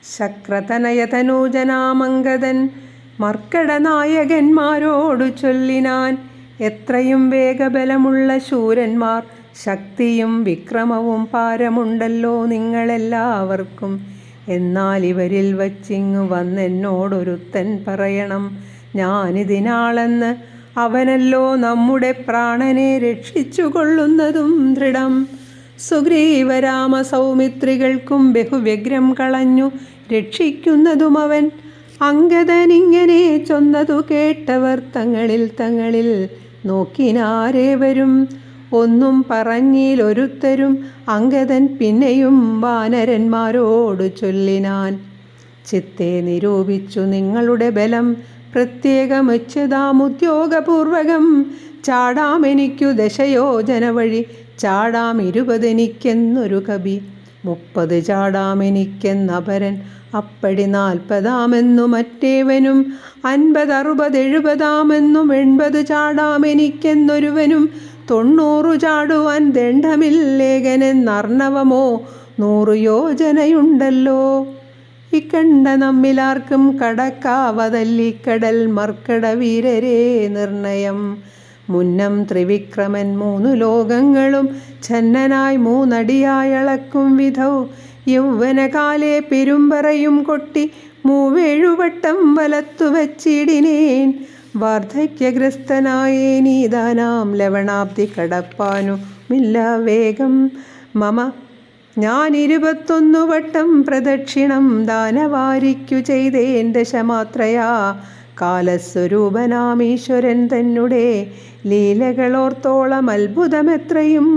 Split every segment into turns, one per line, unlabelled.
ശക്രതനയതനൂജനാമംഗതൻ മർക്കടനായകന്മാരോടു ചൊല്ലിനാൻ. എത്രയും വേഗബലമുള്ള ശൂരന്മാർ, ശക്തിയും വിക്രമവും പാരമുണ്ടല്ലോ നിങ്ങളെല്ലാവർക്കും. എന്നാൽ ഇവരിൽ വച്ചിങ്ങു വന്നെന്നോടൊരുത്തൻ പറയണം ഞാനിതിനാളെന്ന്. അവനല്ലോ നമ്മുടെ പ്രാണനെ രക്ഷിച്ചു കൊള്ളുന്നതും ദൃഢം. സുഗ്രീവരാമ സൗമിത്രികൾക്കും ബഹുവ്യഗ്രം കളഞ്ഞു രക്ഷിക്കുന്നതും അവൻ. അംഗദനിങ്ങനെ ചൊന്നതു കേട്ടവർ തങ്ങളിൽ നോക്കിനാരേവരും. ഒന്നും പറഞ്ഞിലൊരുത്തരും. അംഗദൻ പിന്നെയും വാനരന്മാരോടു ചൊല്ലിനാൻ. ചിത്തെ നിരൂപിച്ചു നിങ്ങളുടെ ബലം പ്രത്യേകമുദ്യോഗപൂർവകം. ചാടാമെനിക്കു ദശയോജന വഴി, ചാടാം 20 എനിക്കെന്നൊരു കവി. 30 ചാടാമെനിക്കെന്നപരൻ, അപ്പടി 40 മറ്റേവനും. 50, 60, 70 80 ചാടാമെനിക്കെന്നൊരുവനും. 90 ചാടുവാൻ ദണ്ഡമില്ലേകനെന്നർണവമോ 100 യോജനയുണ്ടല്ലോ. ഇക്കണ്ട നമ്മിലാർക്കും കടക്കാവതല്ലിക്കടൽ മർക്കട വീരരേ നിർണയം. മുന്നം ത്രിവിക്രമൻ 3 ലോകങ്ങളും ഛന്നനായി 3 അടിയായളക്കും വിധൗ. യൗവനകാലേ പെരുമ്പറയും കൊട്ടി 7 വട്ടം വലത്തു വച്ചിടിനേൻ. വാർദ്ധക്യഗ്രസ്തനായേനീതാനാം ലവണാബ്ദി കടപ്പാനുമില്ല വേഗം മമ. ഞാൻ 21 വട്ടം പ്രദക്ഷിണം ദാനവാരിക്കു ചെയ്തേൻ ദശമാത്രയാ. കാലസ്വരൂപനാമീശ്വരൻ തന്നെ ലീലകളോർത്തോളം അത്ഭുതമെത്രയും.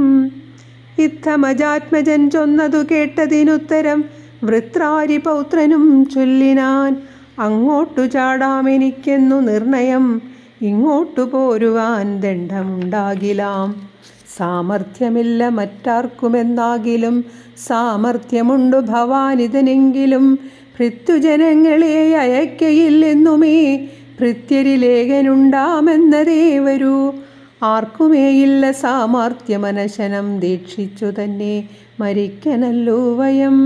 ഇത്തമജാത്മജൻ ചൊന്നതു കേട്ടതിനുത്തരം വൃത്രാരിപൗത്രനും ചൊല്ലിനാൻ. അങ്ങോട്ടു ചാടാമെനിക്കെന്നു നിർണയം, ഇങ്ങോട്ടു പോരുവാൻ ദണ്ഡമുണ്ടാകിലാം. സാമർഥ്യമില്ല മറ്റാർക്കുമെന്നാകിലും, സാമർഥ്യമുണ്ടു ഭവാനിതനെങ്കിലും. ഭൃത്യുജനങ്ങളെ അയക്കയില്ലെന്നുമേ, ഭൃത്യരിലേഖനുണ്ടാമെന്നതേ വരൂ. ആർക്കുമേയില്ല സാമർഥ്യമനശനം, ദീക്ഷിച്ചു തന്നെ മരിക്കനല്ലോ വയം.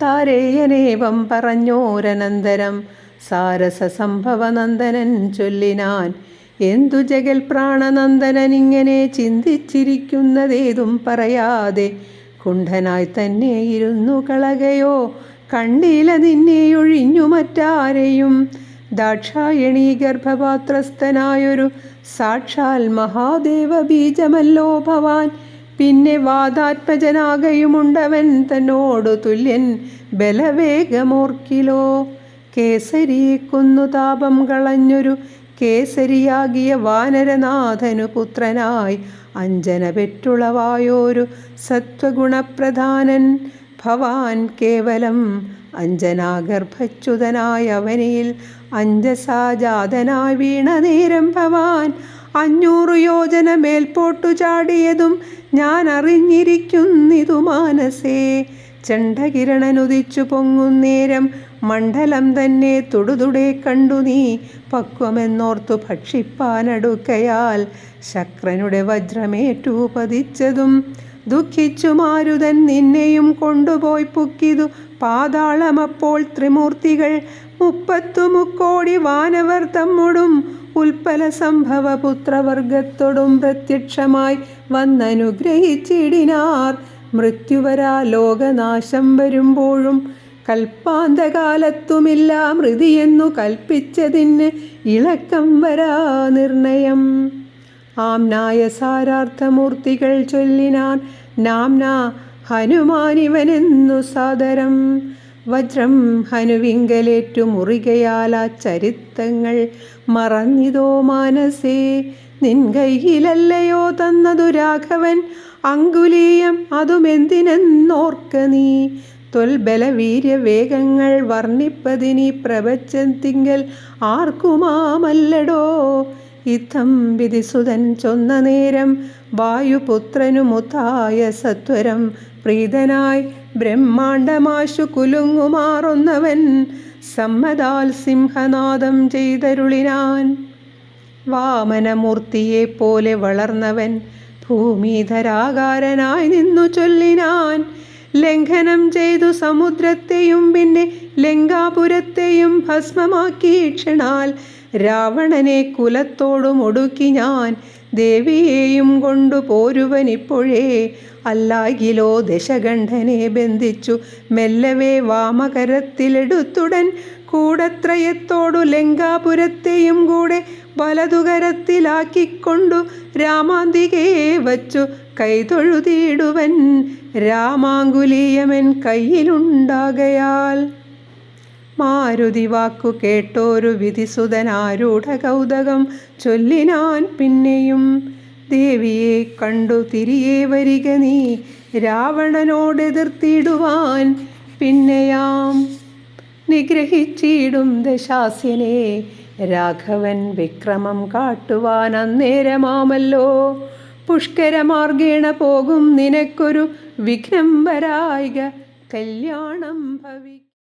താരേയനേവം പറഞ്ഞോരനന്തരം സാരസസംഭവനന്ദനൻ ചൊല്ലിനാൻ. എന്തു ജഗൽ പ്രാണനന്ദനനിങ്ങനെ ചിന്തിച്ചിരിക്കുന്നതേതും പറയാതെ കുണ്ഠനായി തന്നെ ഇരുന്നു കളകയോ. കണ്ടില നിന്നെയൊഴിഞ്ഞു മറ്റാരെയും. ദാക്ഷായണീ ഗർഭപാത്രസ്ഥനായൊരു സാക്ഷാൽ മഹാദേവ ബീജമല്ലോ ഭവാൻ. പിന്നെ വാദാത്മജനാകയുമുണ്ടവൻ തന്നോടു തുല്യൻ ബലവേഗമോർക്കിലോ. കേസരി കൊന്നു താപം കളഞ്ഞൊരു കേസരിയാകിയ വാനരനാഥനു പുത്രനായി അഞ്ജന പെറ്റുളവായോരു സത്വഗുണപ്രധാനൻ ഭവാൻ. കേവലം അഞ്ജനാഗർഭച്യുതനായ അവനിൽ അഞ്ജസാജാതനായി വീണ നേരം ഭവാൻ 500 യോജന മേൽപോട്ടു ചാടിയതും ഞാൻ അറിഞ്ഞിരിക്കുന്നിതു മാനസേ. ചണ്ഡകിരണനുദിച്ചു പൊങ്ങുന്നേരം മണ്ഡലം തന്നെ തുടുതുടെ കണ്ടു നീ. പക്വമെന്നോർത്തു ഭക്ഷിപ്പാനടുക്കയാൽ ശക്രനുടെ വജ്രമേറ്റു പതിച്ചതും. ദുഃഖിച്ചു മാരുതൻ നിന്നെയും കൊണ്ടുപോയി പുക്കിതു പാതാളമപ്പോൾ ത്രിമൂർത്തികൾ. 30 മുക്കോടി വാനവർ തമ്മൊടും ഉൽപ്പല സംഭവ പുത്രവർഗത്തോടും പ്രത്യക്ഷമായി വന്നനുഗ്രഹിച്ചിടിനാർ. മൃത്യുവരാ ലോകനാശം വരുമ്പോഴും കൽപ്പാന്തകാലത്തുമില്ല മൃതിയെന്നു കൽപ്പിച്ചതിന് ഇളക്കം വരാ നിർണയം. ആംനായ സാരാർത്ഥമൂർത്തികൾ ചൊല്ലിനാൻ. നാംന ഹനുമാനിവനെന്നു സാദരം. വജ്രം ഹനുവിങ്കലേറ്റു മുറികയാൽ ആ ചരിത്രങ്ങൾ മറന്നിതോ മാനസേ. നിൻ കൈയിലല്ലയോ തന്നതു രാഘവൻ അങ്കുലീയം, അതുമെന്തിനെന്നോർക്ക നീ. ത്വൽബലവീര്യവേഗങ്ങൾ വർണ്ണിപ്പതിനീ പ്രപഞ്ചത്തിങ്കൽ ആർക്കുമാമല്ലടോ. ഇത്തം വിധിസുതൻ ചൊന്ന നേരം വായുപുത്രനുമുത്തായ സത്വരം പ്രീതനായി ബ്രഹ്മാണ്ടമാശു കുലുങ്ങുമാറൊന്നവൻ സമ്മതാൽ സിംഹനാദം ചെയ്തരുളിനാൻ. വാമനമൂർത്തിയെപ്പോലെ വളർന്നവൻ ഭൂമിധരാകാരനായി നിന്നു ചൊല്ലിനാൻ. ലംഘനം ചെയ്തു സമുദ്രത്തെയും പിന്നെ ലങ്കാപുരത്തെയും ഭസ്മമാക്കി ക്ഷണാൽ രാവണനെ കുലത്തോടും ഒടുക്കി ഞാൻ ദേവിയെയും കൊണ്ടു പോരുവനിപ്പോഴേ അല്ലാകിലോ ദശകണ്ഠനെ ബന്ധിച്ചു മെല്ലവേ വാമകരത്തിലെടുത്തുടൻ കൂടത്രയത്തോടു ലങ്കാപുരത്തെയും കൂടെ വലതുകരത്തിലാക്കിക്കൊണ്ടു രാമാന്തികേ വച്ചു കൈതൊഴുതിയിടുവൻ രാമാങ്കുലീയമൻ കയ്യിലുണ്ടാകയാൽ. മാരുതി വാക്കു കേട്ടോരു വിധിസുതനാരൂഢ കൗതകം ചൊല്ലിനാൻ പിന്നെയും ദേവിയെ കണ്ടു തിരികെ വരിക നീ രാവണനോടെതിർത്തിടുവാൻ പിന്നെയാം നിഗ്രഹിച്ചിടും ദശാസ്യനെ രാഘവൻ വിക്രമം കാട്ടുവാൻ അന്നേരമാമല്ലോ പുഷ്കരമാർഗേണ പോകും നിനക്കൊരു വിഘ്നം വരായിക കല്യാണം ഭവിക്കും.